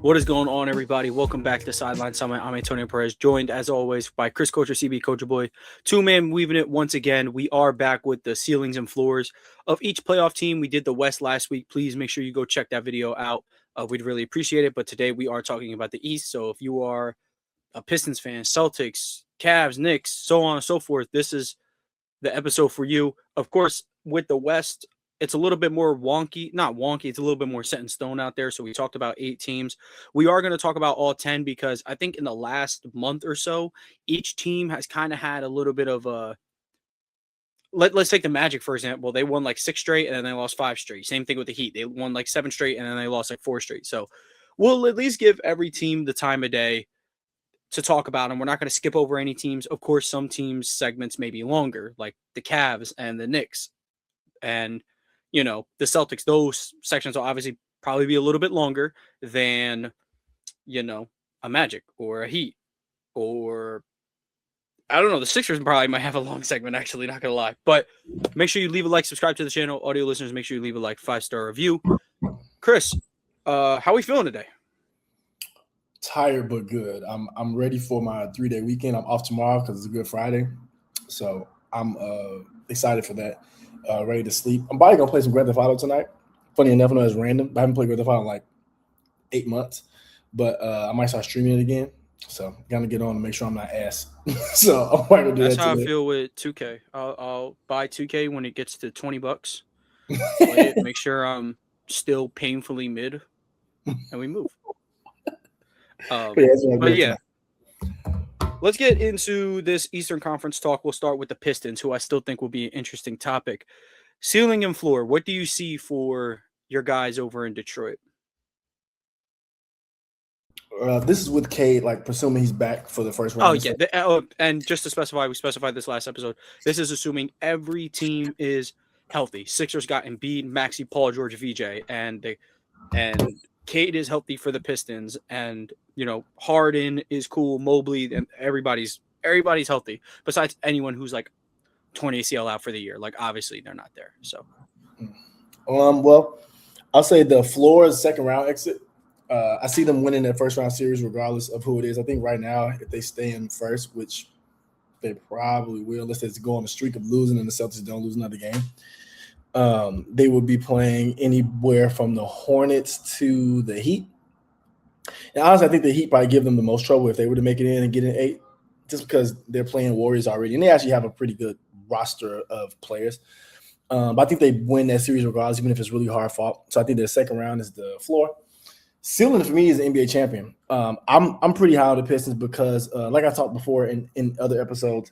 What is going on, everybody? Welcome back to Sideline Summit. I'm Antonio Perez, joined as always by Chris Coacher, CB Coacher Boy. Two-man weaving it once again. We are back with the ceilings and floors of each playoff team. We did the West last week. Please make sure you go check that video out. We'd really appreciate it. But today we are talking about the East. So if you are a Pistons fan, Celtics, Cavs, Knicks, so on and so forth, this is the episode for you. Of course, with the West, it's a little bit more wonky. Not wonky. It's a little bit more set in stone out there. So we talked about 8 teams. We are going to talk about all 10 because I think in the last month or so, each team has kind of had a little bit of a let's take the Magic, for example. They won like 6 straight and then they lost 5 straight. Same thing with the Heat. They won like 7 straight and then they lost like 4 straight. So we'll at least give every team the time of day to talk about them. We're not going to skip over any teams. Of course, some teams' segments may be longer, like the Cavs and the Knicks. And the Celtics, those sections will obviously probably be a little bit longer than, a Magic or a Heat or I don't know. The Sixers probably might have a long segment, actually, not going to lie. But make sure you leave a like, subscribe to the channel. Audio listeners, make sure you leave a 5-star review. Chris, how are we feeling today? Tired but good. I'm ready for my 3-day weekend. I'm off tomorrow because it's a Good Friday. So I'm excited for that. Ready to sleep. I'm probably gonna play some Grand Theft Auto tonight. Funny enough, I know it's random. I haven't played Grand Theft Auto in like 8 months, but I might start streaming it again. So gonna get on and make sure I'm not ass. So I'm probably gonna do That's that how today. I feel with 2K. I'll buy 2K when it gets to $20. Play it, make sure I'm still painfully mid, and we move. But yeah. Let's get into this Eastern Conference talk. We'll start with the Pistons, who I still think will be an interesting topic. Ceiling and floor, what do you see for your guys over in Detroit? This is with Cade, like presuming he's back for the first round. Oh, yeah. And just to specify, we specified this last episode. This is assuming every team is healthy. Sixers got Embiid, Maxey, Paul George, VJ, and Cade is healthy for the Pistons, and Harden is cool, Mobley, and everybody's healthy besides anyone who's like 20 ACL out for the year. Like obviously they're not there. So, well, I'll say the floor is second round exit. I see them winning that first round series regardless of who it is. I think right now, if they stay in first, which they probably will, unless they go on a streak of losing and the Celtics don't lose another game. They would be playing anywhere from the Hornets to the Heat. And honestly, I think the Heat probably give them the most trouble if they were to make it in and get in 8, just because they're playing Warriors already. And they actually have a pretty good roster of players. But I think they win that series regardless, even if it's really hard fought. So I think the second round is the floor. Ceiling for me is the NBA champion. I'm pretty high on the Pistons because, like I talked before in other episodes,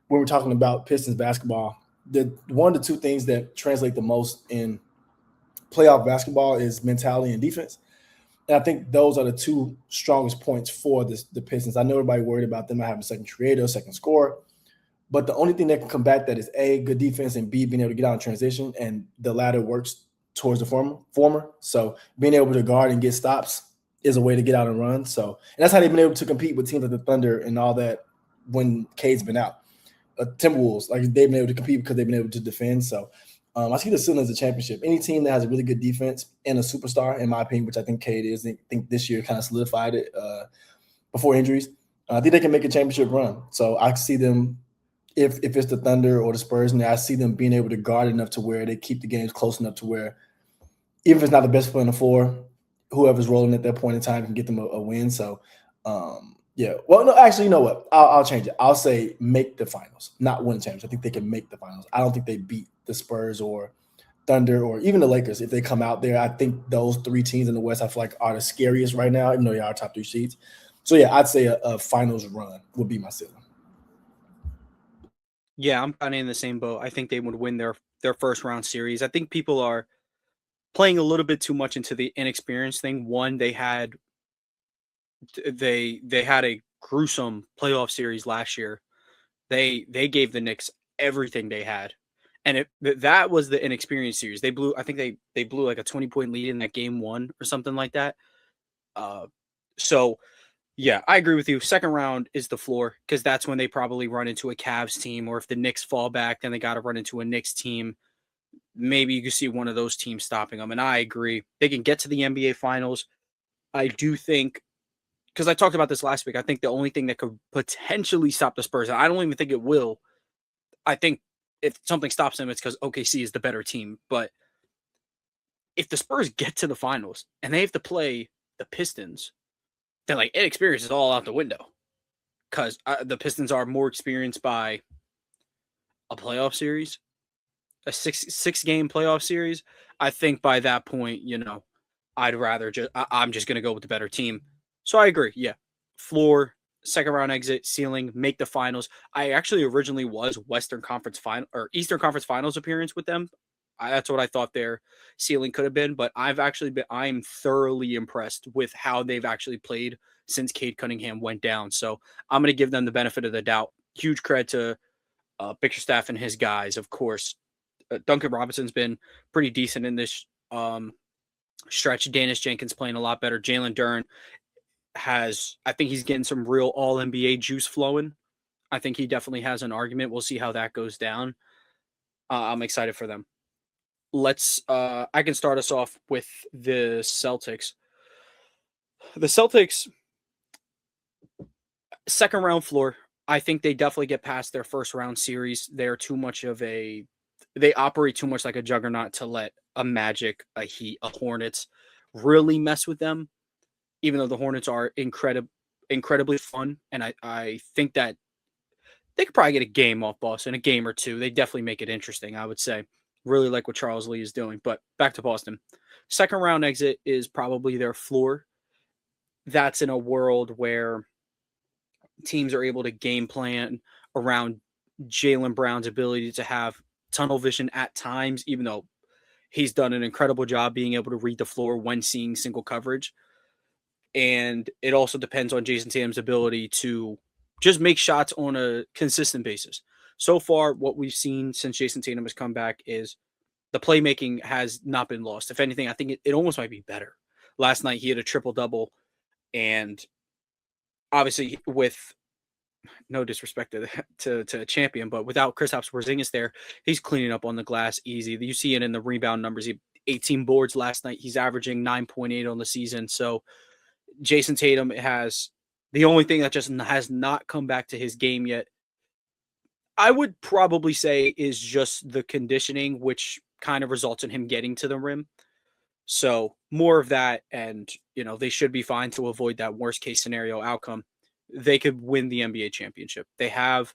when we're talking about Pistons basketball, one of the 2 things that translate the most in playoff basketball is mentality and defense. And I think those are the 2 strongest points for the Pistons. I know everybody worried about them not having a second creator, second scorer, but the only thing that can combat that is A, good defense, and B, being able to get out in transition, and the latter works towards the former. So being able to guard and get stops is a way to get out and run. So, and that's how they've been able to compete with teams like the Thunder and all that when Cade's been out. Timberwolves, like they've been able to compete because they've been able to defend. So I see the ceiling as a championship. Any team that has a really good defense and a superstar, in my opinion, which I think Cade is, I think this year kind of solidified it before injuries. I think they can make a championship run. So I see them, if it's the Thunder or the Spurs, and I see them being able to guard enough to where they keep the games close enough to where, even if it's not the best player on the floor, whoever's rolling at that point in time can get them a win. So, yeah. Well, no, actually, you know what? I'll change it. I'll say make the finals, not win champions. I think they can make the finals. I don't think they beat the Spurs or Thunder or even the Lakers if they come out there. I think those 3 teams in the West I feel like are the scariest right now, even though they are top 3 seeds. So, yeah, I'd say a finals run would be my ceiling. Yeah, I'm kind of in the same boat. I think they would win their first round series. I think people are playing a little bit too much into the inexperience thing. One, they had a gruesome playoff series last year. They gave the Knicks everything they had, and that was the inexperienced series. They blew. I think they blew like a 20-point lead in that game 1 or something like that. So yeah, I agree with you. Second round is the floor because that's when they probably run into a Cavs team, or if the Knicks fall back, then they got to run into a Knicks team. Maybe you can see one of those teams stopping them. And I agree. They can get to the NBA Finals. I do think, because I talked about this last week, I think the only thing that could potentially stop the Spurs, and I don't even think it will. I think if something stops them, it's because OKC is the better team. But if the Spurs get to the finals and they have to play the Pistons, then like inexperience is all out the window, because the Pistons are more experienced by a playoff series, a six game playoff series. I think by that point, I'd rather I'm just gonna go with the better team. So I agree. Yeah, floor, second round exit, ceiling, make the finals. I actually originally was Western Conference final or Eastern Conference Finals appearance with them. That's what I thought their ceiling could have been. But I'm thoroughly impressed with how they've actually played since Cade Cunningham went down. So I'm gonna give them the benefit of the doubt. Huge credit to Bickerstaff and his guys, of course. Duncan Robinson's been pretty decent in this stretch. Dennis Jenkins playing a lot better. Jalen Duren I think he's getting some real all NBA juice flowing. I think he definitely has an argument. We'll see how that goes down. I'm excited for them. I can start us off with the Celtics. The Celtics, second round floor. I think they definitely get past their first round series. They operate too much like a juggernaut to let a Magic, a Heat, a Hornets really mess with them, even though the Hornets are incredibly fun. And I think that they could probably get a game off Boston, a game or two. They definitely make it interesting, I would say. Really like what Charles Lee is doing. But back to Boston. Second round exit is probably their floor. That's in a world where teams are able to game plan around Jaylen Brown's ability to have tunnel vision at times, even though he's done an incredible job being able to read the floor when seeing single coverage. And it also depends on Jason Tatum's ability to just make shots on a consistent basis. So far, what we've seen since Jason Tatum has come back is the playmaking has not been lost. If anything, I think it almost might be better. Last night, he had a triple-double, and obviously with no disrespect to a champion, but without Kristaps Porzingis there, he's cleaning up on the glass easy. You see it in the rebound numbers. He 18 boards last night. He's averaging 9.8 on the season. So Jason Tatum has the only thing that just has not come back to his game yet, I would probably say, is just the conditioning, which kind of results in him getting to the rim. So more of that, and they should be fine to avoid that worst case scenario outcome. They could win the NBA championship. They have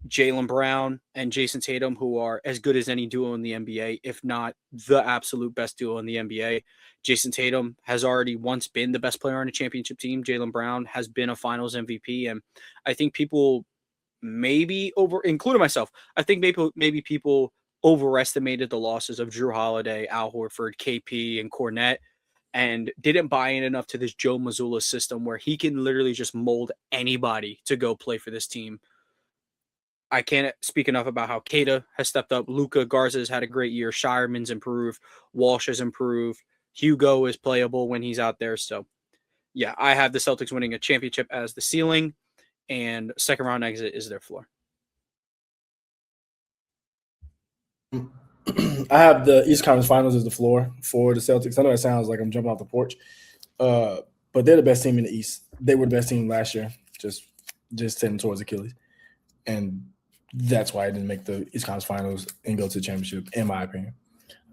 Jaylen Brown and Jason Tatum, who are as good as any duo in the NBA, if not the absolute best duo in the NBA. Jason Tatum has already once been the best player on a championship team. Jaylen Brown has been a finals MVP. And I think people including myself, I think maybe people overestimated the losses of Drew Holiday, Al Horford, KP, and Cornette, and didn't buy in enough to this Joe Mazzulla system where he can literally just mold anybody to go play for this team. I can't speak enough about how Keita has stepped up. Luka Garza has had a great year. Shireman's improved. Walsh has improved. Hugo is playable when he's out there. So, yeah, I have the Celtics winning a championship as the ceiling, and second round exit is their floor. I have the East Conference Finals as the floor for the Celtics. I know it sounds like I'm jumping off the porch, but they're the best team in the East. They were the best team last year, just heading towards Achilles, and that's why I didn't make the East Conference Finals and go to the championship, in my opinion.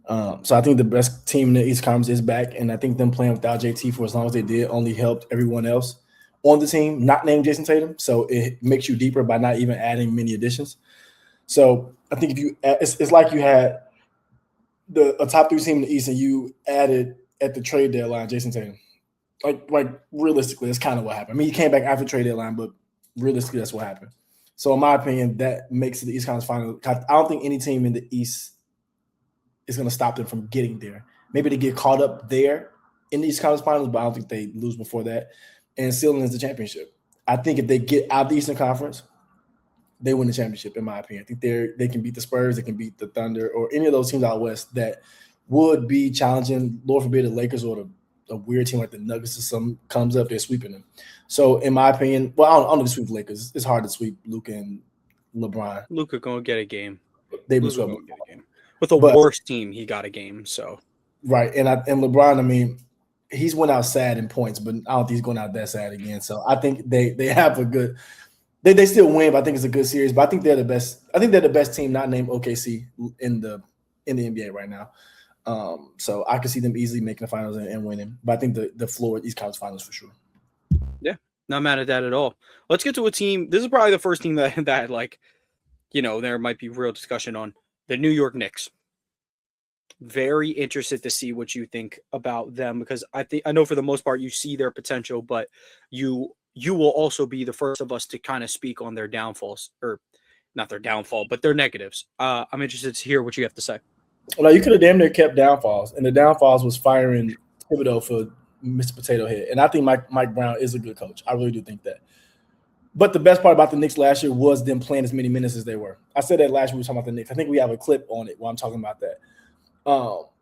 So I think the best team in the East Conference is back, and I think them playing without JT for as long as they did only helped everyone else on the team, not named Jason Tatum. So it makes you deeper by not even adding many additions. So I think it's like you had a top three team in the East, and you added at the trade deadline Jason Tatum. Like realistically, that's kind of what happened. I mean, he came back after the trade deadline, but realistically, that's what happened. So in my opinion, that makes it the East Conference Final. I don't think any team in the East is going to stop them from getting there. Maybe they get caught up there in the East Conference Finals, but I don't think they lose before that. And ceiling is the championship. I think if they get out of the Eastern Conference, they win the championship, in my opinion. I think they can beat the Spurs, they can beat the Thunder, or any of those teams out west that would be challenging. Lord forbid the Lakers or a weird team like the Nuggets or something comes up, they're sweeping them. So, in my opinion, well, I don't know to sweep the Lakers. It's hard to sweep Luka and LeBron. Luka gonna get a game. They will get a game. With the worst team, he got a game. So right, and LeBron, I mean, he's went out sad in points, but I don't think he's going out that sad again. So I think they have a good. They still win, but I think it's a good series. But I think they're the best. I think they're the best team not named OKC in the NBA right now. So I could see them easily making the finals and winning. But I think the floor East Conference Finals for sure. Yeah, not mad at that at all. Let's get to a team. This is probably the first team that like, there might be real discussion on the New York Knicks. Very interested to see what you think about them because I know for the most part you see their potential, but you will also be the first of us to kind of speak on their downfalls, or not their downfall, but their negatives. I'm interested to hear what you have to say. Well, you could have damn near kept downfalls, and the downfalls was firing Thibodeau for Mr. Potato Head. And I think Mike Brown is a good coach. I really do think that. But the best part about the Knicks last year was them playing as many minutes as they were. I said that last year we were talking about the Knicks. I think we have a clip on it while I'm talking about that.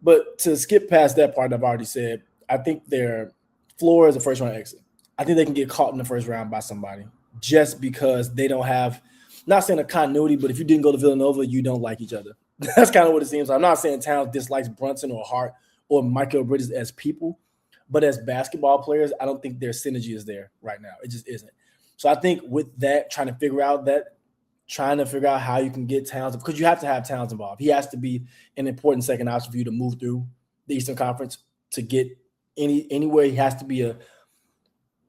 But to skip past that part I've already said, I think their floor is a first-round exit. I think they can get caught in the first round by somebody just because they don't have – not saying a continuity, but if you didn't go to Villanova, you don't like each other. That's kind of what it seems. I'm not saying Towns dislikes Brunson or Hart or Michael Bridges as people, but as basketball players, I don't think their synergy is there right now. It just isn't. So I think with that, trying to figure out how you can get Towns, because you have to have Towns involved. He has to be an important second option for you to move through the Eastern Conference to get anywhere. He has to be a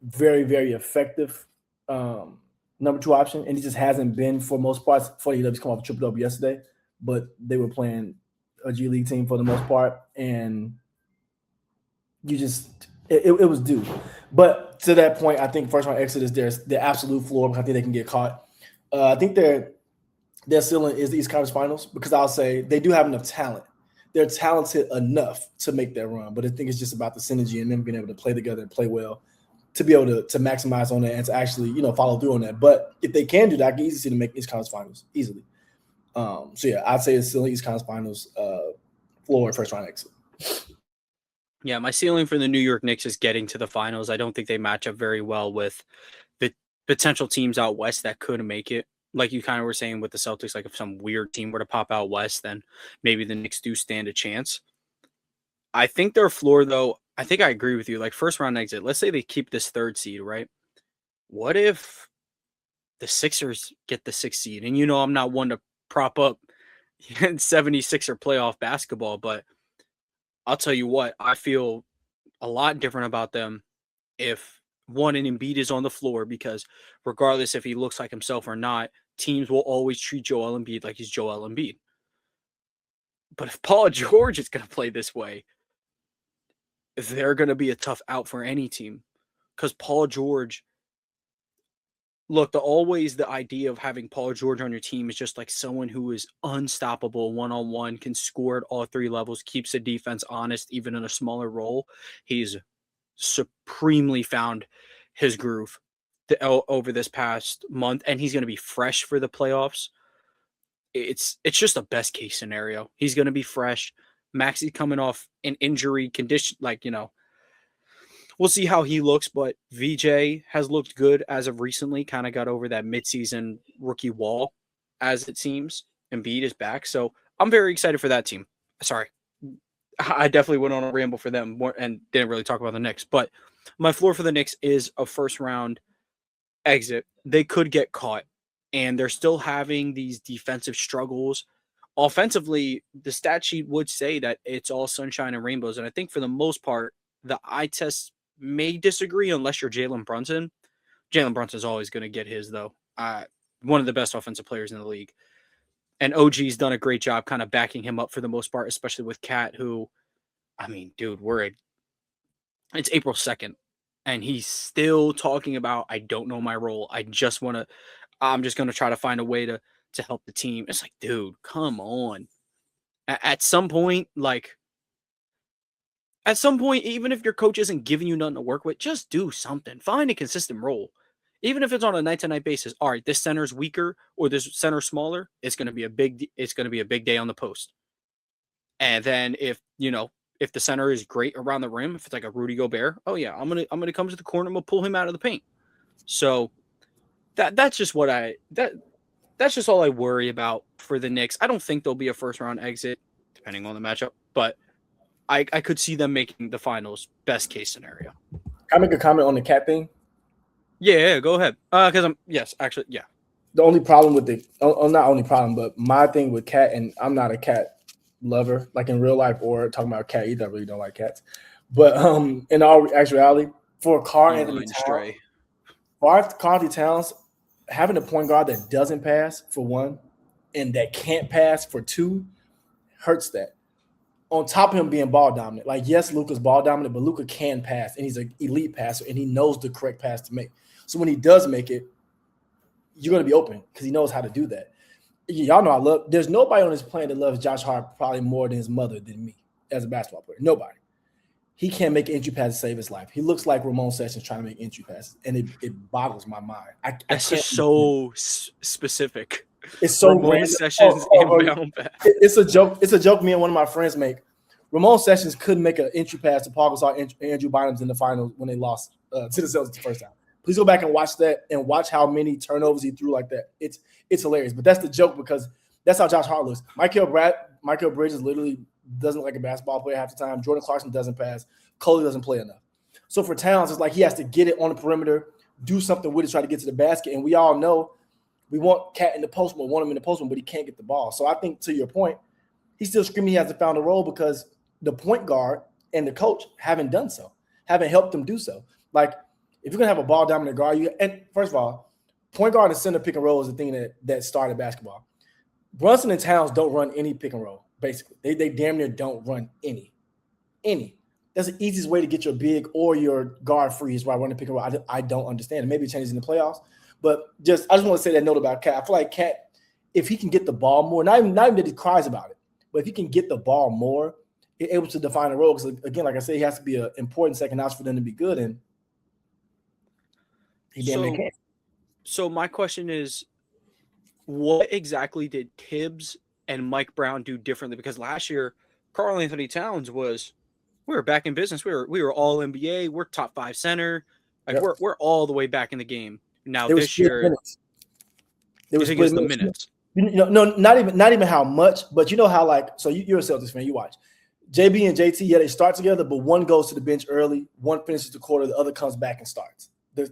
very, very effective number two option, and he just hasn't been for most parts. Funny enough, he's come off a triple-double yesterday, but they were playing a G League team for the most part, and it was due. But to that point, I think first round exit is their absolute floor. I think they can get caught. I think their ceiling is the East Conference Finals because I'll say they do have enough talent. They're talented enough to make that run, but I think it's just about the synergy and them being able to play together and play well to be able to maximize on that and to actually follow through on that. But if they can do that, I can easily see them make East Conference Finals easily. So yeah, I'd say it's still East Conference Finals floor first round exit. Yeah, my ceiling for the New York Knicks is getting to the finals. I don't think they match up very well with the potential teams out west that could make it. Like you kind of were saying with the Celtics, like if some weird team were to pop out west, then maybe the Knicks do stand a chance. I think their floor, though, I think I agree with you. Like first round exit, let's say they keep this third seed, right? What if the Sixers get the sixth seed? And I'm not one to prop up 76er playoff basketball, but I'll tell you what, I feel a lot different about them if one, an Embiid is on the floor, because regardless if he looks like himself or not, teams will always treat Joel Embiid like he's Joel Embiid. But if Paul George is going to play this way, they're going to be a tough out for any team. Because Paul George, look, the idea of having Paul George on your team is just like someone who is unstoppable one-on-one, can score at all three levels, keeps the defense honest, even in a smaller role. He's supremely found his groove over this past month, and he's going to be fresh for the playoffs. It's just a best case scenario. He's going to be fresh. Maxey coming off an injury condition, we'll see how he looks, but VJ has looked good as of recently, kind of got over that midseason rookie wall, as it seems. Embiid is back, so I'm very excited for that team. Sorry, I definitely went on a ramble for them and didn't really talk about the Knicks, but my floor for the Knicks is a first-round exit. They could get caught, and they're still having these defensive struggles. Offensively, the stat sheet would say that it's all sunshine and rainbows, and I think for the most part, the eye test may disagree unless you're Jalen Brunson. Jalen Brunson is always going to get his, though. One of the best offensive players in the league. And OG's done a great job kind of backing him up for the most part, especially with Cat, who, I mean, dude, it's April 2nd, and he's still talking about, I don't know my role. I'm just going to try to find a way to help the team. It's like, dude, come on. At some point, even if your coach isn't giving you nothing to work with, just do something. Find a consistent role. Even if it's on a night-to-night basis. All right, this center's weaker or this center's smaller, it's going to be a big day on the post. And then if the center is great around the rim, if it's like a Rudy Gobert, oh yeah, I'm gonna come to the corner, I'm gonna pull him out of the paint. So that's just that's just all I worry about for the Knicks. I don't think there'll be a first round exit, depending on the matchup, but I could see them making the finals. Best case scenario. Can I make a comment on the cat thing? Yeah, go ahead. Because yeah. The only problem with not only problem, but my thing with cat, and I'm not a cat lover, like in real life or talking about cat either. I really don't like cats. But in all actuality, for Carl Anthony Towns, having a point guard that doesn't pass for one, and that can't pass for two, hurts that. On top of him being ball dominant, like yes, Luka's ball dominant, but Luka can pass, and he's an elite passer, and he knows the correct pass to make. So when he does make it, you're going to be open because he knows how to do that. Y'all know there's nobody on this planet that loves Josh Hart probably more than his mother than me as a basketball player. Nobody. He can't make an entry pass to save his life. He looks like Ramon Sessions trying to make entry passes, and it boggles my mind. That's just so specific. It's so Ramon random. Sessions inbound pass. It's a joke. It's a joke me and one of my friends make. Ramon Sessions couldn't make an entry pass to Paul Gasol and Andrew Bynum's in the finals when they lost to the Celtics the first time. Please go back and watch that and watch how many turnovers he threw like that. It's hilarious. But that's the joke because that's how Josh Hart looks. Michael Bridges literally doesn't look like a basketball player half the time. Jordan Clarkson doesn't pass. Coley doesn't play enough. So for Towns, it's like he has to get it on the perimeter, do something with it, try to get to the basket. And we all know we want Cat in the post, but want him in the post, but he can't get the ball. So I think to your point, he's still screaming he hasn't found a role because the point guard and the coach haven't done so, haven't helped him do so. Like, if you're going to have a ball dominant guard, and first of all, point guard and center pick and roll is the thing that started basketball. Brunson and Towns don't run any pick and roll, basically. They damn near don't run any. That's the easiest way to get your big or your guard free is by running pick and roll. I don't understand it. Maybe it changes in the playoffs. But I just want to say that note about Cat. I feel like Cat, if he can get the ball more, not even that he cries about it, but if he can get the ball more, he's able to define a role. Because, again, like I said, he has to be an important second option for them to be good. And he damn near can't. So my question is, what exactly did Tibbs and Mike Brown do differently? Because last year, Karl Anthony Towns we were back in business. We were all NBA. We're top 5 center. Like we're all the way back in the game. Now this year, they were split the minutes. No, not even how much, but you know how so you're a Celtics fan. You watch JB and JT. Yeah, they start together, but one goes to the bench early, one finishes the quarter, the other comes back and starts. They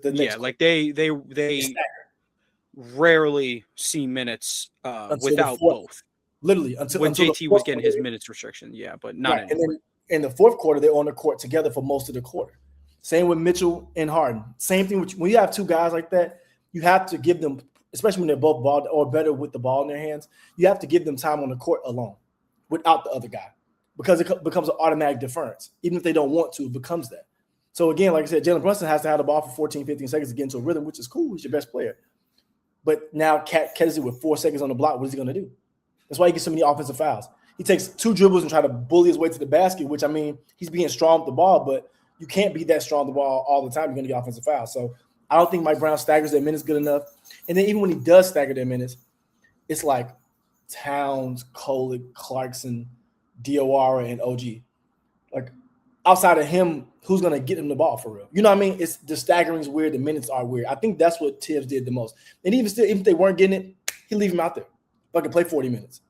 rarely see minutes without both. Literally when JT was getting his minutes restriction, but not anymore. And then in the fourth quarter, they're on the court together for most of the quarter. Same with Mitchell and Harden. Same thing when you have two guys like that, you have to give them, especially when they're both ball or better with the ball in their hands, you have to give them time on the court alone without the other guy because it becomes an automatic deference. Even if they don't want to, it becomes that. So again, like I said, Jalen Brunson has to have the ball for 14, 15 seconds to get into a rhythm, which is cool. He's your best player. But now Cat is it with 4 seconds on the block. What is he going to do? That's why he gets so many offensive fouls. He takes 2 dribbles and try to bully his way to the basket, which, I mean, he's being strong with the ball, but you can't be that strong with the ball all the time. You're going to get offensive fouls. So I don't think Mike Brown staggers their minutes good enough. And then even when he does stagger their minutes, it's like Towns, Coley, Clarkson, Diawara, and OG. Like, outside of him, who's going to get him the ball for real? You know what I mean? It's the staggering's is weird. The minutes are weird. I think that's what Tibbs did the most. And even if they weren't getting it, he'd leave him out there. Like, play 40 minutes.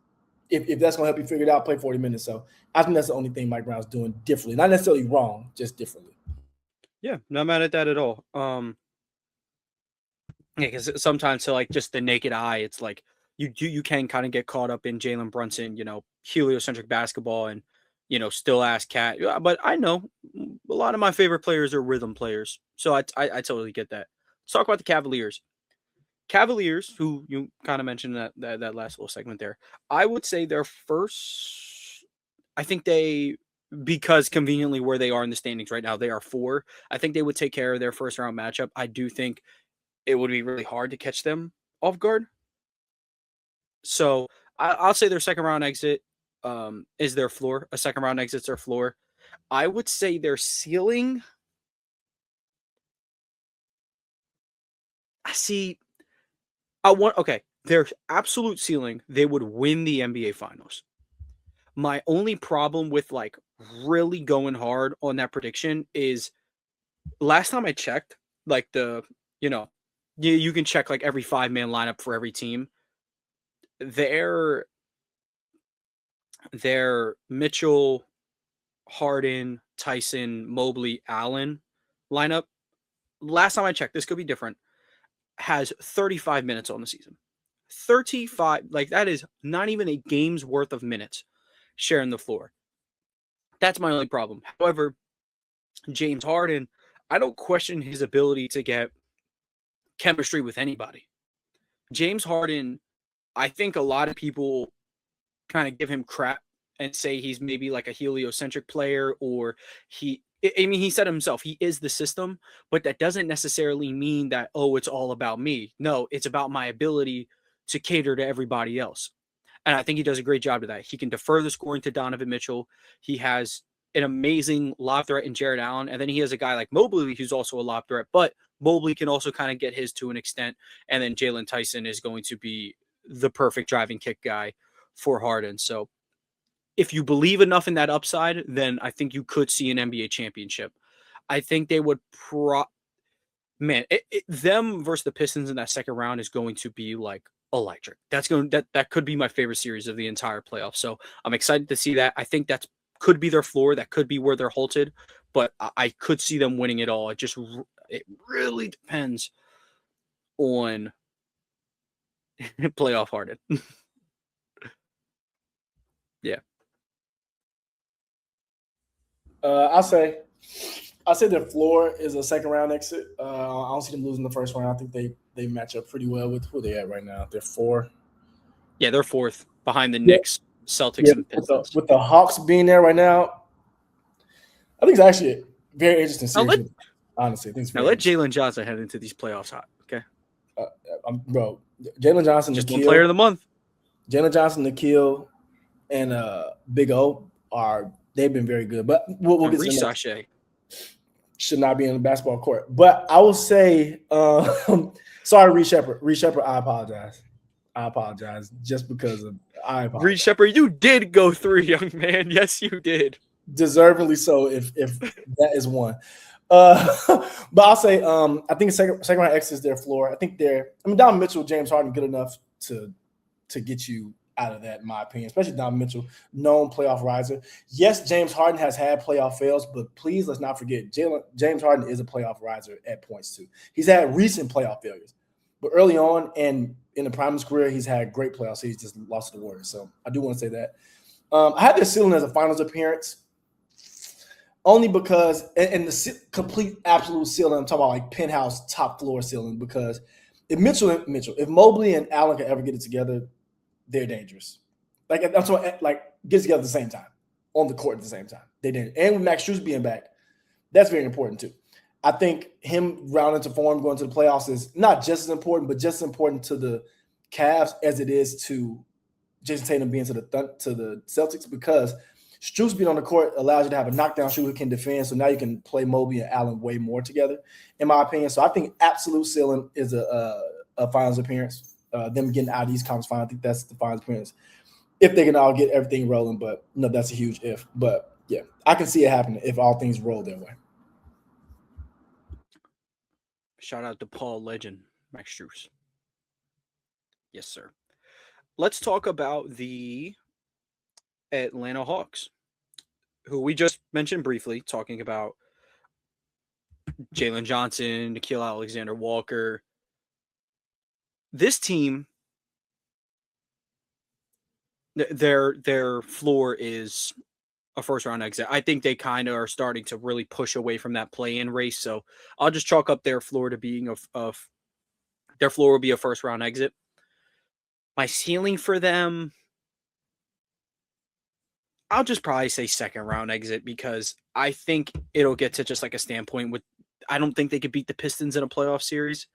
If that's going to help you figure it out, play 40 minutes. So I think that's the only thing Mike Brown's doing differently. Not necessarily wrong, just differently. Yeah, not mad at that at all. Because sometimes to just the naked eye, it's like you can kind of get caught up in Jalen Brunson, heliocentric basketball and, still ask Cat. But I know a lot of my favorite players are rhythm players. So I totally get that. Let's talk about the Cavaliers. Cavaliers, who you kind of mentioned that last little segment there, I would say their first, I think because conveniently where they are in the standings right now, they are 4. I think they would take care of their first round matchup. I do think it would be really hard to catch them off guard. So I'll say their second round exit is their floor. A second round exit's their floor. I would say their ceiling. Their absolute ceiling, they would win the NBA Finals. My only problem with really going hard on that prediction is last time I checked, you can check every 5-man lineup for every team. Their Mitchell, Harden, Tyson, Mobley, Allen lineup, last time I checked, this could be different, has 35 minutes on the season. 35, like that is not even a game's worth of minutes sharing the floor. That's my only problem. However, James Harden, I don't question his ability to get chemistry with anybody. James Harden, I think a lot of people kind of give him crap and say he's maybe like a heliocentric player, or he said himself, he is the system, but that doesn't necessarily mean that, oh, it's all about me. No, it's about my ability to cater to everybody else. And I think he does a great job of that. He can defer the scoring to Donovan Mitchell. He has an amazing lob threat in Jared Allen. And then he has a guy like Mobley, who's also a lob threat, but Mobley can also kind of get his to an extent. And then Jalen Tyson is going to be the perfect driving kick guy for Harden. So if you believe enough in that upside, then I think you could see an NBA championship. I think they would them versus the Pistons in that second round is going to be like electric. That could be my favorite series of the entire playoff. So I'm excited to see that. I think that could be their floor. That could be where they're halted, but I could see them winning it all. It really depends on playoff Harden. Yeah. I'll say their floor is a second round exit. I don't see them losing the first round. I think they match up pretty well with who they at right now. They're 4. Yeah, they're 4th behind the Knicks, Celtics, and Pistons. With the Hawks being there right now, I think it's actually a very interesting series. Honestly, I think it's let Jalen Johnson head into these playoffs hot. Okay, bro, Jalen Johnson, just one player of the month. Jalen Johnson, Nikhil, and Big O they've been very good. But we'll get to that. Should not be in the basketball court. But I will say, sorry, Reed Shepherd. Reed Shepherd, I apologize. Just because of I apologize. Reed Shepherd, you did go through, young man. Yes, you did. Deservingly so, if that is one. But I'll say, I think second round exit is their floor. I think Donovan Mitchell, James Harden, good enough to get you out of that, in my opinion, especially Donovan Mitchell, known playoff riser. Yes, James Harden has had playoff fails, but please let's not forget James Harden is a playoff riser at points too. He's had recent playoff failures, but early on and in the prime of his career, he's had great playoffs. He's just lost to the Warriors. So I do want to say that. I have their ceiling as a finals appearance only because, and the complete absolute ceiling, I'm talking about like penthouse top floor ceiling, because if Mobley and Allen can ever get it together, they're dangerous. Like I'm talking, like get together at the same time, on the court at the same time. They didn't. And with Max Strus being back, that's very important too. I think him rounding to form, going to the playoffs is not just as important, but just as important to the Cavs as it is to Jason Tatum being to the Celtics, because Strus being on the court allows you to have a knockdown shooter who can defend. So now you can play Mobley and Allen way more together, in my opinion. So I think absolute ceiling is a finals appearance. Them getting out of these conference finals, I think that's the finals appearance. If they can all get everything rolling, but no, that's a huge if. But yeah, I can see it happening if all things roll their way. Shout out to Paul Legend, Max Strus. Yes, sir. Let's talk about the Atlanta Hawks, who we just mentioned briefly, talking about Jalen Johnson, Nickeil Alexander-Walker. This team, their floor is a first-round exit. I think they kind of are starting to really push away from that play-in race. So I'll just chalk up their floor to being their floor will be a first-round exit. My ceiling for them, I'll just probably say second-round exit, because I think it'll get to just like a standpoint with, I don't think they could beat the Pistons in a playoff series.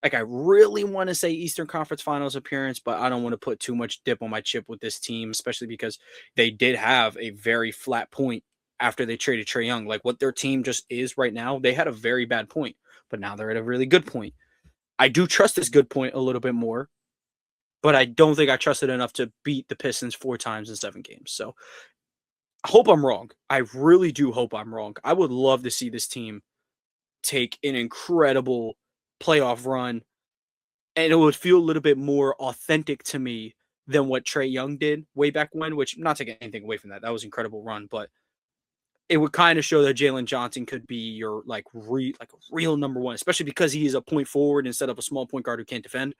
Like, I really want to say Eastern Conference Finals appearance, but I don't want to put too much dip on my chip with this team, especially because they did have a very flat point after they traded Trae Young. Like, what their team just is right now, they had a very bad point, but now they're at a really good point. I do trust this good point a little bit more, but I don't think I trust it enough to beat the Pistons 4 times in 7 games. So I hope I'm wrong. I really do hope I'm wrong. I would love to see this team take an incredible playoff run, and it would feel a little bit more authentic to me than what Trae Young did way back when, which, not taking anything away from that. That was an incredible run, but it would kind of show that Jalen Johnson could be your like a real number one, especially because he is a point forward instead of a small point guard who can't defend.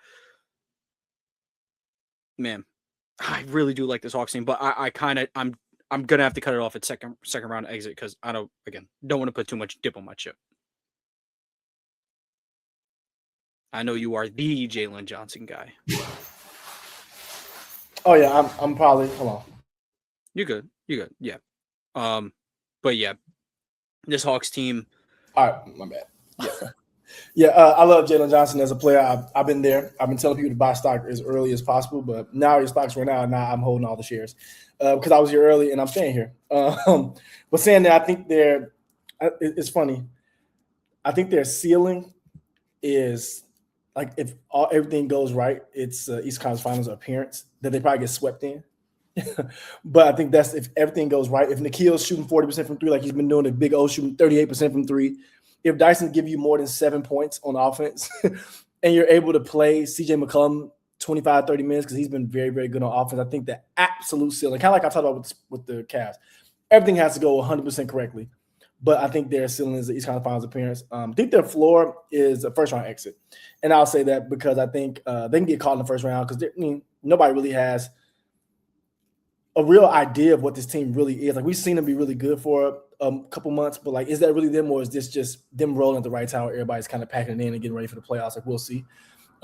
Man, I really do like this Hawks team, but I'm gonna have to cut it off at second round exit because I don't want to put too much dip on my chip. I know you are the Jalen Johnson guy. Oh yeah, I'm probably hold on. You good? Yeah. But yeah, this Hawks team. All right, my bad. Yeah, I love Jalen Johnson as a player. I've been there. I've been telling people to buy stock as early as possible, but now your stocks right now. Now I'm holding all the shares because I was here early and I'm staying here. But saying that, I think it's funny. I think their ceiling is like if everything goes right, it's East Conference Finals appearance that they probably get swept in. But I think that's if everything goes right. If Nikhil's shooting 40% from three, like he's been doing, the Big O shooting 38% from three. If Dyson give you more than 7 points on offense and you're able to play CJ McCollum 25, 30 minutes because he's been very, very good on offense, I think the absolute ceiling, kind of like I talked about with the Cavs, everything has to go 100% correctly. But I think their ceiling is the East Conference Finals appearance. I think their floor is a first-round exit. And I'll say that because I think they can get caught in the first round because nobody really has a real idea of what this team really is. Like, we've seen them be really good for a couple months, but like, is that really them, or is this just them rolling at the right time where everybody's kind of packing it in and getting ready for the playoffs? Like, we'll see.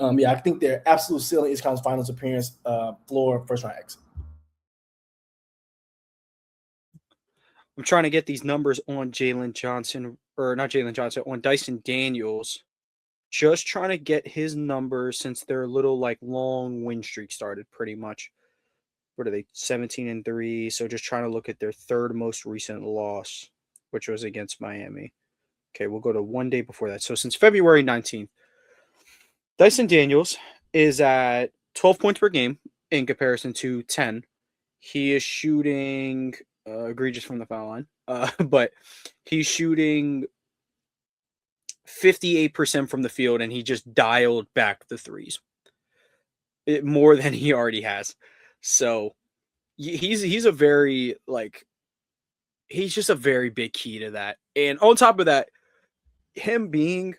Yeah, I think their absolute ceiling is Conference Finals appearance, floor, first round exit. I'm trying to get these numbers on Jalen Johnson, or not Jalen Johnson, on Dyson Daniels. Just trying to get his numbers since their little like long win streak started pretty much. What are they, 17-3? So just trying to look at their third most recent loss, which was against Miami. Okay, we'll go to one day before that. So since February 19th, Dyson Daniels is at 12 points per game in comparison to 10. He is shooting egregious from the foul line, but he's shooting 58% from the field, and he just dialed back the threes more than he already has. So he's a very he's just a very big key to that. And on top of that, him being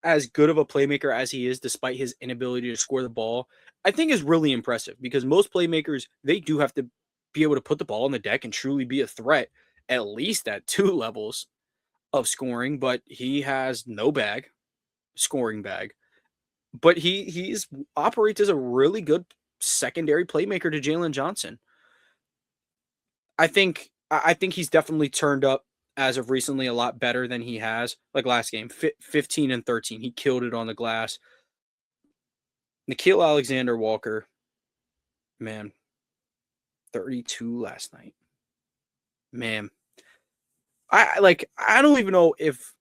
as good of a playmaker as he is, despite his inability to score the ball, I think is really impressive because most playmakers, they do have to be able to put the ball on the deck and truly be a threat, at least at 2 levels of scoring, but he has no scoring bag. But he's operates as a really good secondary playmaker to Jalen Johnson. I think he's definitely turned up as of recently a lot better than he has. Like last game, 15 and 13. He killed it on the glass. Nickeil Alexander-Walker, man, 32 last night. Man, I don't even know if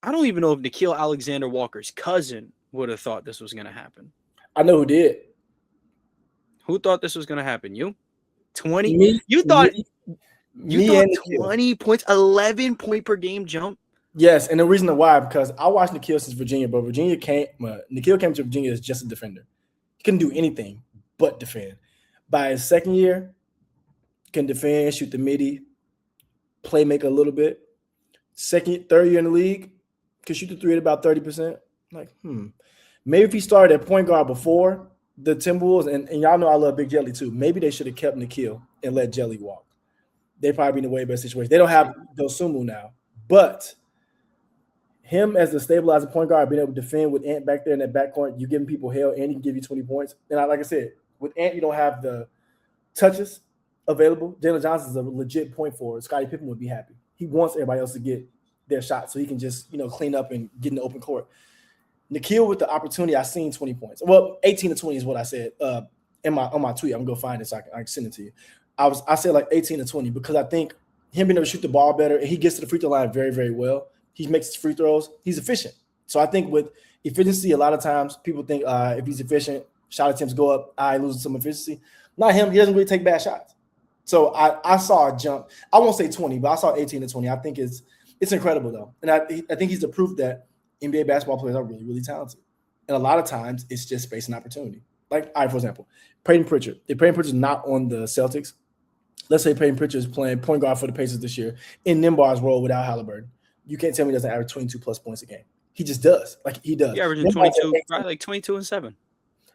Nickeil Alexander-Walker's cousin would have thought this was going to happen. I know who did. Who thought this was going to happen? You? 20? Me, you thought me 20 points, 11 point per game jump? Yes, and the reason why, because I watched Nickeil since Virginia, but Nickeil came to Virginia as just a defender. He couldn't do anything but defend. By his second year, can defend, shoot the midi, play make a little bit. Third year in the league, can shoot the three at about 30%. Like, maybe if he started at point guard before the Timberwolves, and y'all know I love Big Jelly too, maybe they should have kept Nickeil and let Jelly walk. They'd probably be in a way better situation. They don't have Dosunmu now, but him as the stabilizing point guard, being able to defend with Ant back there in that backcourt, you giving people hell, and he can give you 20 points. And like I said, with Ant, you don't have the touches available. Jalen Johnson is a legit point forward. Scottie Pippen would be happy. He wants everybody else to get their shot so he can just clean up and get in the open court. Nickeil with the opportunity, I seen 20 points. Well, 18 to 20 is what I said on my tweet. I'm gonna go find it so I can send it to you. I said like 18 to 20 because I think him being able to shoot the ball better, and he gets to the free throw line very, very well. He makes his free throws. He's efficient. So I think with efficiency, a lot of times people think if he's efficient, shot attempts go up, I lose some efficiency. Not him. He doesn't really take bad shots. So I saw a jump. I won't say 20, but I saw 18 to 20. I think it's incredible though, and I think he's the proof that NBA basketball players are really, really talented. And a lot of times it's just space and opportunity. Like, for example, Peyton Pritchard. If Peyton Pritchard's not on the Celtics, let's say Peyton Pritchard is playing point guard for the Pacers this year in Nimbar's role without Halliburton. You can't tell me he doesn't average 22 plus points a game. He just does. Like he does. He averaging Nimbar's 22, right? Like 22 and 7.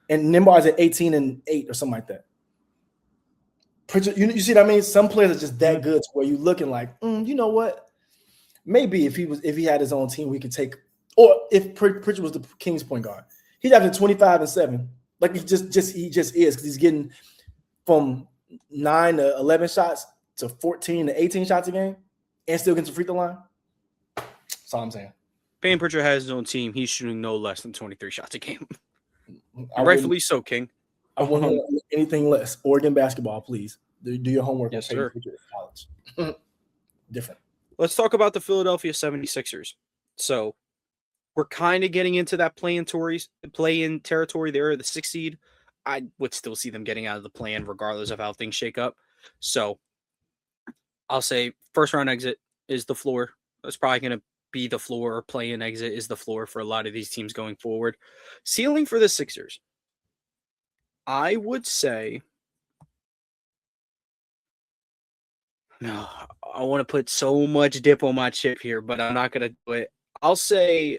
and Nimbar's at 18 and 8 or something like that. Pritchard, you see what I mean? Some players are just that good to where you're looking like, you know what? Maybe if he had his own team, we could take. Or if Pritchard was the Kings point guard, he's averaging 25 and 7. Like he just is because he's getting from 9 to 11 shots to 14 to 18 shots a game and still getting to free throw line. That's all I'm saying. Payne Pritchard has his own team. He's shooting no less than 23 shots a game. Rightfully so, King. I wouldn't anything less. Oregon basketball, please. Do your homework. Yes, sir. College. Different. Let's talk about the Philadelphia 76ers. So we're kind of getting into that play-in territory. They're the 6th seed. I would still see them getting out of the play-in regardless of how things shake up. So I'll say first round exit is the floor. That's probably going to be the floor, or play-in exit is the floor for a lot of these teams going forward. Ceiling for the Sixers, I would say, no, I want to put so much dip on my chip here, but I'm not going to do it. I'll say,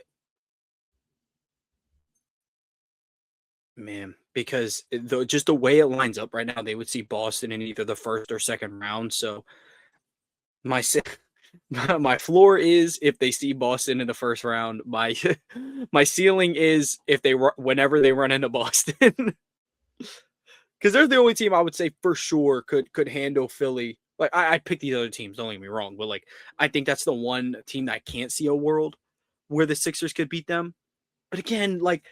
man, because just the way it lines up right now, they would see Boston in either the first or second round. So my floor is if they see Boston in the first round. My ceiling is if whenever they run into Boston, because they're the only team I would say for sure could handle Philly. Like I pick these other teams, don't get me wrong, but like I think that's the one team that I can't see a world where the Sixers could beat them. But again, like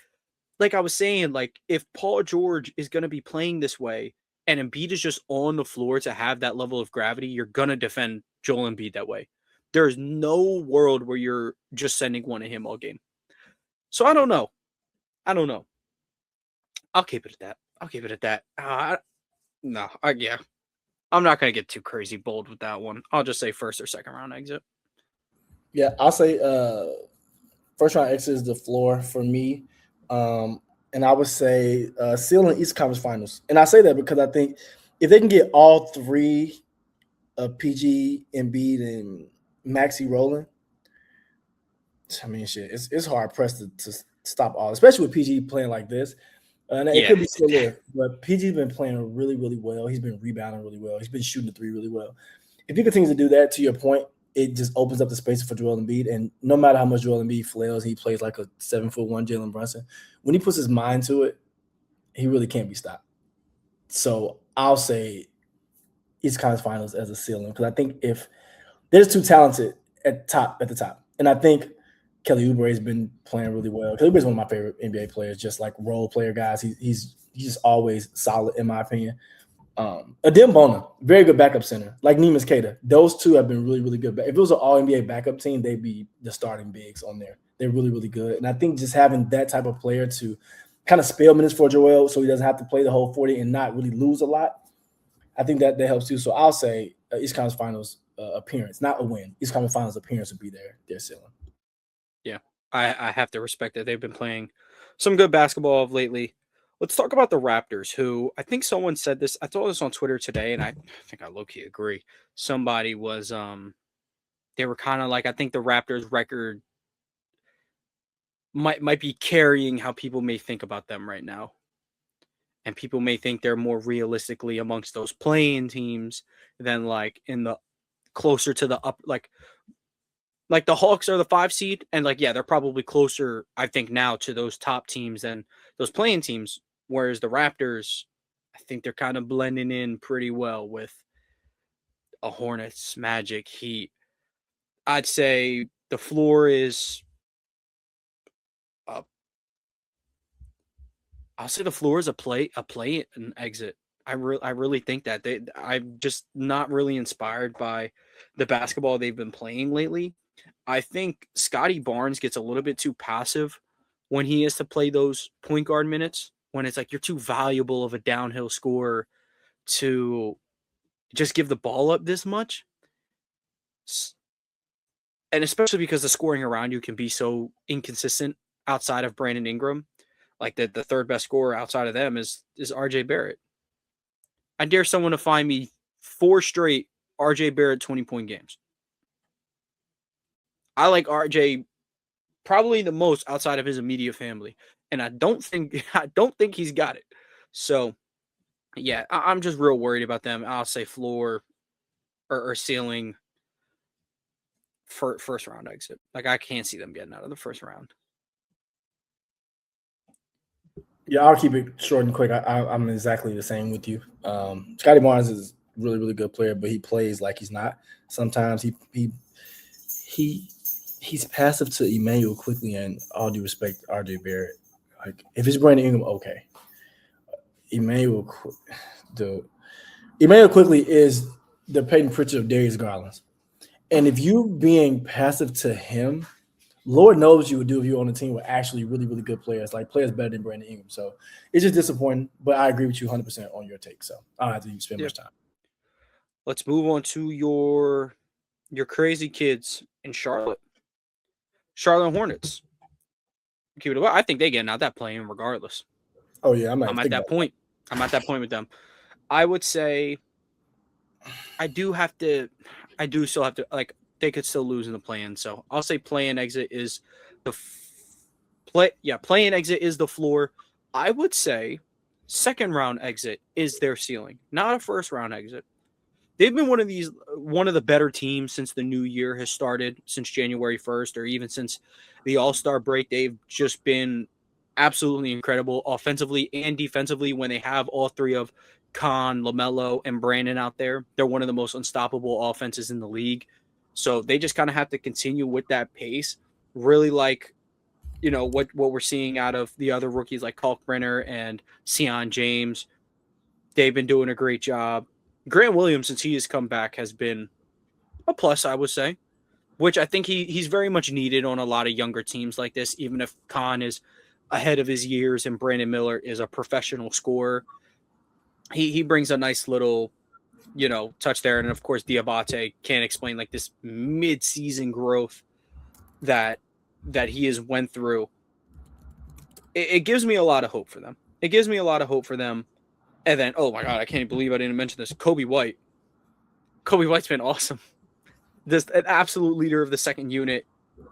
I was saying, like if Paul George is going to be playing this way and Embiid is just on the floor to have that level of gravity, you're going to defend Joel Embiid that way. There's no world where you're just sending one of him all game. So I don't know. I'll keep it at that. Yeah. I'm not going to get too crazy bold with that one. I'll just say first or second round exit. Yeah, I'll say first round exit is the floor for me. And I would say ceiling East Conference Finals. And I say that because I think if they can get all three of PG, Embiid, and Maxey rolling, I mean, shit, it's hard pressed to stop all, especially with PG playing like this. And it could be still there, but PG's been playing really, really well. He's been rebounding really well. He's been shooting the three really well. If he continues to do that, to your point, it just opens up the space for Joel Embiid. And no matter how much Joel Embiid flails, he plays like a 7'1" Jalen Brunson. When he puts his mind to it, he really can't be stopped. So I'll say East Conference Finals as a ceiling because I think if there's too talented at the top, and I think Kelly Oubre has been playing really well. Kelly Oubre is one of my favorite NBA players, just like role player guys. He's just always solid in my opinion. Adem Bona, very good backup center, like Neemias Queta. Those two have been really, really good. If it was an all-NBA backup team, they'd be the starting bigs on there. They're really, really good. And I think just having that type of player to kind of spell minutes for Joel so he doesn't have to play the whole 40 and not really lose a lot, I think that helps too. So I'll say East Conference Finals appearance, not a win. East Conference Finals appearance would be their ceiling. Yeah, I have to respect that. They've been playing some good basketball of lately. Let's talk about the Raptors, who I think someone said this. I saw this on Twitter today, and I think I low-key agree. Somebody was they were kind of like, I think the Raptors record might be carrying how people may think about them right now. And people may think they're more realistically amongst those playing teams than like in the closer to the up, like the Hawks are the 5 seed, and like, yeah, they're probably closer, I think, now to those top teams than those playing teams. Whereas the Raptors, I think they're kind of blending in pretty well with a Hornets, Magic, Heat. I'd say the floor is I'll say the floor is a play and exit. I really think that I'm just not really inspired by the basketball they've been playing lately. I think Scotty Barnes gets a little bit too passive when he has to play those point guard minutes, when it's like you're too valuable of a downhill scorer to just give the ball up this much. And especially because the scoring around you can be so inconsistent outside of Brandon Ingram. Like the third best scorer outside of them is RJ Barrett. I dare someone to find me 4 straight RJ Barrett 20-point games. I like RJ probably the most outside of his immediate family, and I don't think he's got it. So, yeah, I'm just real worried about them. I'll say floor or ceiling for first round exit. Like, I can't see them getting out of the first round. Yeah, I'll keep it short and quick. I'm exactly the same with you. Scotty Barnes is a really, really good player, but he plays like he's not. Sometimes he's passive to Emmanuel quickly, and all due respect, RJ Barrett. Like if it's Brandon Ingram, okay. Emmanuel quickly is the Peyton Pritchard of Darius Garland. And if you being passive to him, Lord knows what you would do if you were on a team with actually really, really good players, like players better than Brandon Ingram. So it's just disappointing, but I agree with you 100% on your take. So I don't have to spend much time. Let's move on to your crazy kids in Charlotte. Charlotte Hornets. Keep it. I think they get out that play-in regardless. Oh yeah, I'm at that point. I'm at that point with them. I would say I do still have to, like, they could still lose in the play-in. So I'll say play-in exit is the play-in exit is the floor. I would say second round exit is their ceiling, not a first round exit. They've been one of the better teams since the new year has started, since January 1st, or even since the All-Star break. They've just been absolutely incredible offensively and defensively when they have all three of Khan, LaMelo, and Brandon out there. They're one of the most unstoppable offenses in the league. So they just kind of have to continue with that pace. Really like, what we're seeing out of the other rookies like Kalkbrenner and Sion James. They've been doing a great job. Grant Williams, since he has come back, has been a plus, I would say, which I think he's very much needed on a lot of younger teams like this, even if Khan is ahead of his years and Brandon Miller is a professional scorer. He brings a nice little, touch there. And of course, Diabate can't explain like this mid-season growth that he has went through. It gives me a lot of hope for them. And then, oh my God, I can't believe I didn't mention this. Kobe White. Kobe White's been awesome. Just an absolute leader of the second unit.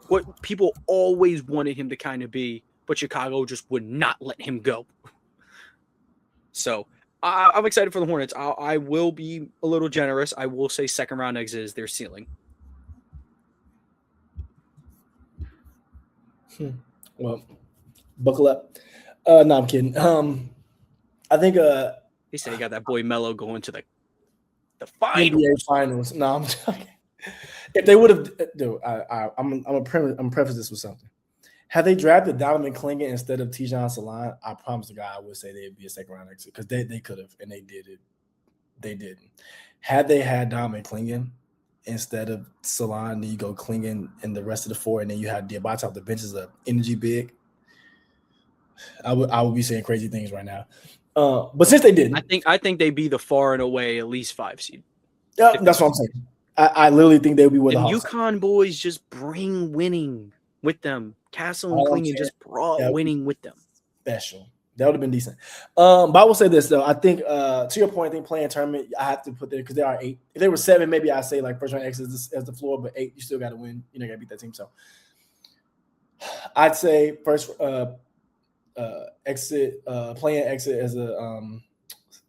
What people always wanted him to kind of be, but Chicago just would not let him go. So I'm excited for the Hornets. I will be a little generous. I will say second round exit is their ceiling. Well, buckle up. No, I'm kidding. I think he said he got that boy Melo going to the finals. NBA finals. No, I'm joking. If they would have, dude, I'm preface this with something. Had they drafted Donovan Clingan instead of Tijon Salon, I promise the guy I would say they'd be a second round exit because they could have and they did it. They didn't. Had they had Donovan Clingan instead of Salon, then you go Clingan and the rest of the four, and then you had Diabate off the bench as an energy big. I would be saying crazy things right now. But since they didn't, I think they'd be the far and away at least 5 seed. Yeah, that's what I'm saying. I literally think they would be where the UConn boys just bring winning with them. Castle and Clingan just brought winning with them. Special. That would have been decent. But I will say this though. I think to your point, I think playing tournament, I have to put there because there are 8. If they were 7, maybe I'd say like first round exit as the floor, but 8, you still got to win. You know, got to beat that team. So I'd say first exit, playing exit as a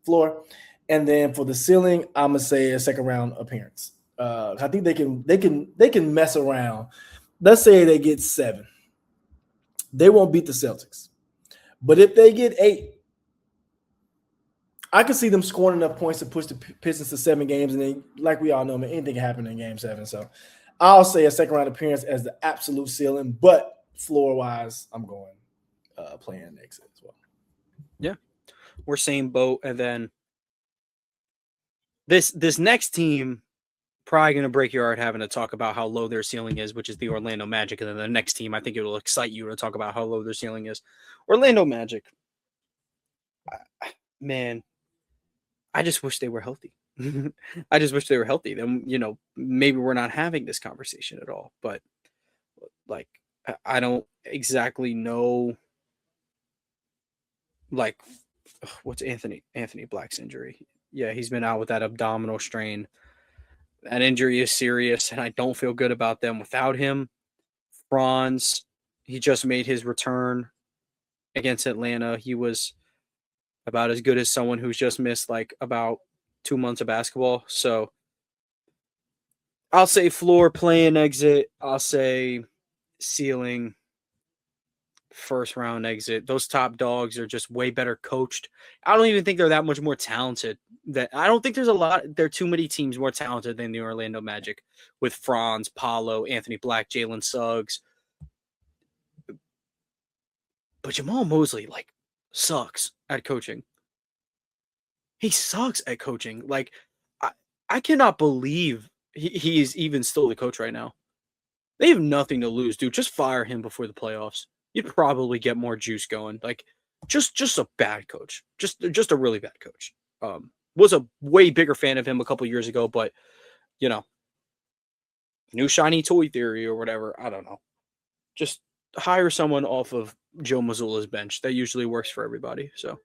floor, and then for the ceiling, I'm gonna say a second round appearance. I think they can mess around. Let's say they get 7. They won't beat the Celtics. But if they get 8, I can see them scoring enough points to push the Pistons to 7 games. And then, like we all know, man, anything can happen in game 7. So I'll say a second round appearance as the absolute ceiling. But floor-wise, I'm going playing exit as well. Yeah. We're same boat. And then this next team probably going to break your heart having to talk about how low their ceiling is, which is the Orlando Magic. And then the next team, I think it will excite you to talk about how low their ceiling is. Orlando Magic. Man, I just wish they were healthy. I just wish they were healthy. Then, maybe we're not having this conversation at all. But, like, I don't exactly know, like, what's Anthony Black's injury? he's been out with that abdominal strain. That injury is serious, and I don't feel good about them without him. Franz, he just made his return against Atlanta. He was about as good as someone who's just missed like about 2 months of basketball. So I'll say floor, play-in exit. I'll say ceiling, first round exit. Those top dogs are just way better coached. I don't even think they're that much more talented. I don't think there are too many teams more talented than the Orlando Magic with Franz, Paolo, Anthony Black, Jalen Suggs. But Jamal Mosley like sucks at coaching. He sucks at coaching. Like I cannot believe he is even still the coach right now. They have nothing to lose, dude. Just fire him before the playoffs. You'd probably get more juice going. Like just a bad coach. Just a really bad coach. Was a way bigger fan of him a couple years ago, but you know, new shiny toy theory or whatever. I don't know. Just hire someone off of Joe Mazzulla's bench. That usually works for everybody. So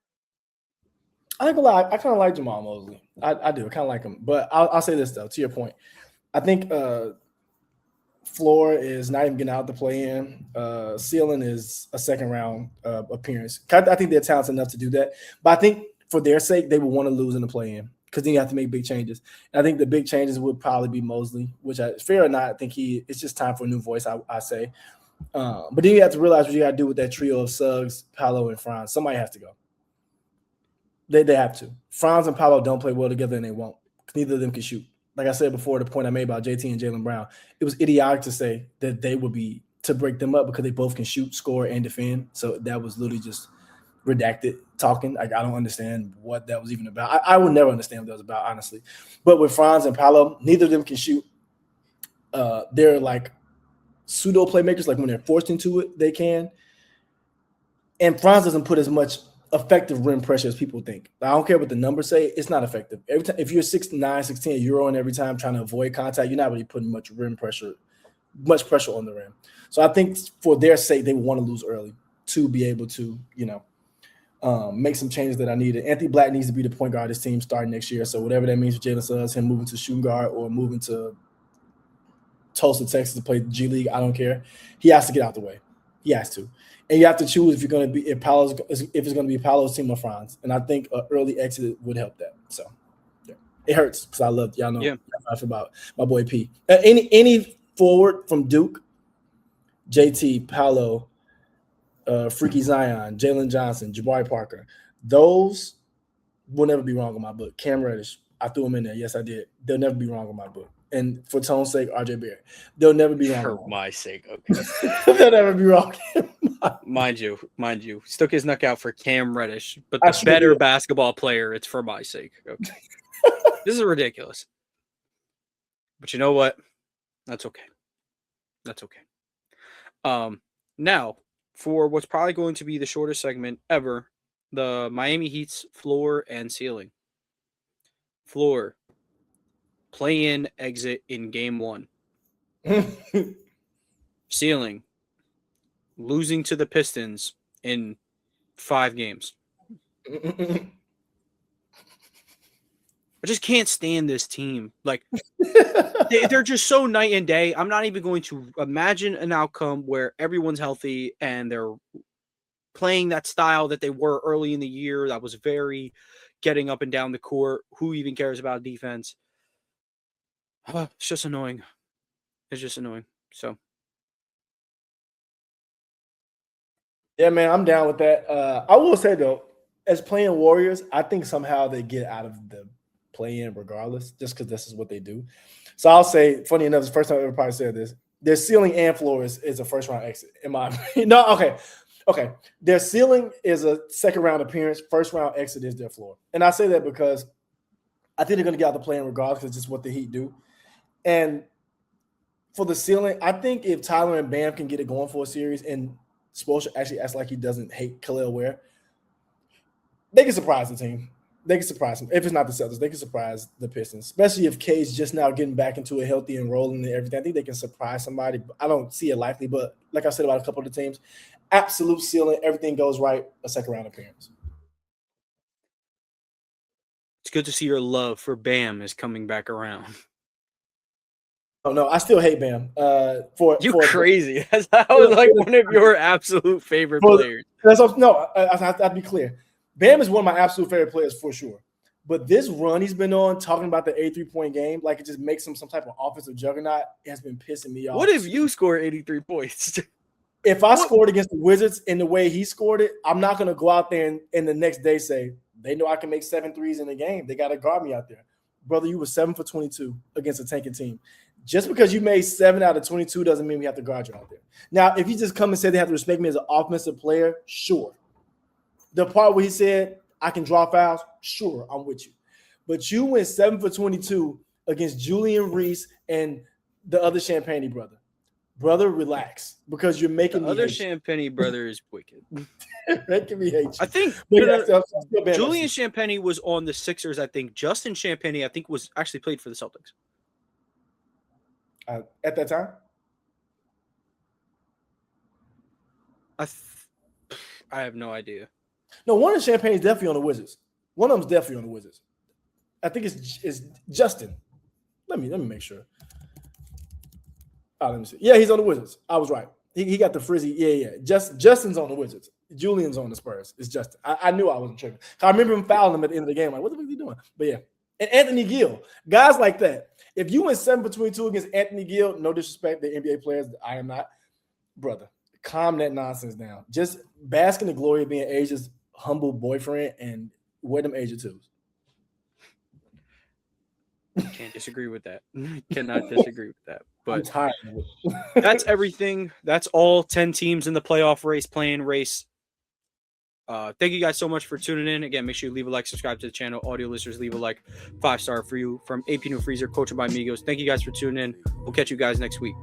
I think a lot. I kind of like Jamal Mosley. I do. I kind of like him. But I'll say this though, to your point. I think floor is not even getting out the play-in. Ceiling is a second round appearance. I think they're talented enough to do that. But I think for their sake, they would want to lose in the play-in because then you have to make big changes. And I think the big changes would probably be Mosley, which fair or not, I think it's just time for a new voice, I say. But then you have to realize what you got to do with that trio of Suggs, Paolo, and Franz. Somebody has to go. They have to. Franz and Paolo don't play well together, and they won't. Neither of them can shoot. Like I said before, the point I made about JT and Jaylen Brown, it was idiotic to say that they would be to break them up because they both can shoot, score, and defend. So that was literally just redacted talking. Like, I don't understand what that was even about. I would never understand what that was about, honestly. But with Franz and Paolo, neither of them can shoot. They're like pseudo playmakers. Like when they're forced into it, they can. And Franz doesn't put as much effective rim pressure as people think. I don't care what the numbers say, it's not effective. Every time, if you're 6'9", 6'10", you're on every time trying to avoid contact, you're not really putting much pressure on the rim. So I think for their sake, they want to lose early to be able to, make some changes that I needed. Anthony Black needs to be the point guard of this team starting next year. So whatever that means for Jalen Suggs, him moving to shooting guard or moving to Tulsa, Texas to play G League, I don't care. He has to get out the way. He has to. And you have to choose if you're going to be if it's going to be Paolo's team or Franz. And I think an early exit would help that. So yeah. It hurts because I love y'all know how I feel about my boy P. Any forward from Duke, JT, Paolo, Freaky Zion, Jalen Johnson, Jabari Parker, those will never be wrong in my book. Cam Reddish, I threw him in there. Yes, I did. They'll never be wrong in my book. And for Tone's sake, RJ Barrett. They'll never be wrong. For my sake, okay. They'll never be wrong. Mind you, stuck his neck out for Cam Reddish, but the better basketball player, it's for my sake. Okay. This is ridiculous. But you know what? That's okay. That's okay. Now, for what's probably going to be the shortest segment ever, the Miami Heat's floor and ceiling. Floor. Play-in exit in game 1. Ceiling. Losing to the Pistons in 5 games. I just can't stand this team. Like, they're just so night and day. I'm not even going to imagine an outcome where everyone's healthy and they're playing that style that they were early in the year. That was very getting up and down the court. Who even cares about defense? It's just annoying. It's just annoying. So. Yeah, man, I'm down with that. I will say, though, as playing Warriors, I think somehow they get out of the play-in regardless, just because this is what they do. So I'll say, funny enough, it's the first time I've ever probably said this. Their ceiling and floor is a first-round exit, in my opinion. No, okay. Their ceiling is a second-round appearance. First-round exit is their floor. And I say that because I think they're going to get out the play-in regardless because it's just what the Heat do. And for the ceiling, I think if Tyler and Bam can get it going for a series and Spoelstra actually acts like he doesn't hate Khalil Ware, they can surprise the team. They can surprise him. If it's not the Celtics, they can surprise the Pistons, especially if K's just now getting back into a healthy and rolling and everything. I think they can surprise somebody. I don't see it likely, but like I said about a couple of the teams, absolute ceiling, everything goes right, a second-round appearance. good to see your love for Bam is coming back around. Oh no, I still hate Bam. You crazy? That was like one of your absolute favorite players. I have to be clear. Bam is one of my absolute favorite players for sure. But this run he's been on, talking about the 83-point game, like it just makes him some type of offensive juggernaut, it has been pissing me off. What if you score 83 points? If I scored against the Wizards in the way he scored it, I'm not going to go out there and the next day say, they know I can make 7 threes in the game. They got to guard me out there. Brother, you were 7 for 22 against a tanking team. Just because you made 7 out of 22 doesn't mean we have to guard you out there. Now, if you just come and say they have to respect me as an offensive player, sure. The part where he said, I can draw fouls, sure, I'm with you. But you went 7 for 22 against Julian Reese and the other Champagne brother. Brother, relax, because you're making the other Champagne brother is wicked. Making me hate you. I think Julian Champagne was on the Sixers. I think Justin Champagne, I think, was actually played for the Celtics. At that time? I have no idea. No, one of the Champagne's definitely on the Wizards. One of them's definitely on the Wizards. I think it's Justin. Let me make sure. Let me see. Yeah, he's on the Wizards. I was right. He got the frizzy. Yeah. Justin's on the Wizards. Julian's on the Spurs. It's Justin. I knew I wasn't tripping. I remember him fouling him at the end of the game. Like, what the fuck is he doing? But yeah. And Anthony Gill. Guys like that. If you went 7 for 22 against Anthony Gill, no disrespect to NBA players, I am not. Brother, calm that nonsense down. Just bask in the glory of being Asia's humble boyfriend and wear them Asia twos. Can't disagree with that. Cannot disagree with that. But I'm tired of it. That's everything. That's all 10 teams in the playoff race, playing race. Thank you guys so much for tuning in. Again, make sure you leave a like, subscribe to the channel. Audio listeners, leave a like, 5-star for you. From AP New Freezer, coached by Migos. Thank you guys for tuning in. We'll catch you guys next week.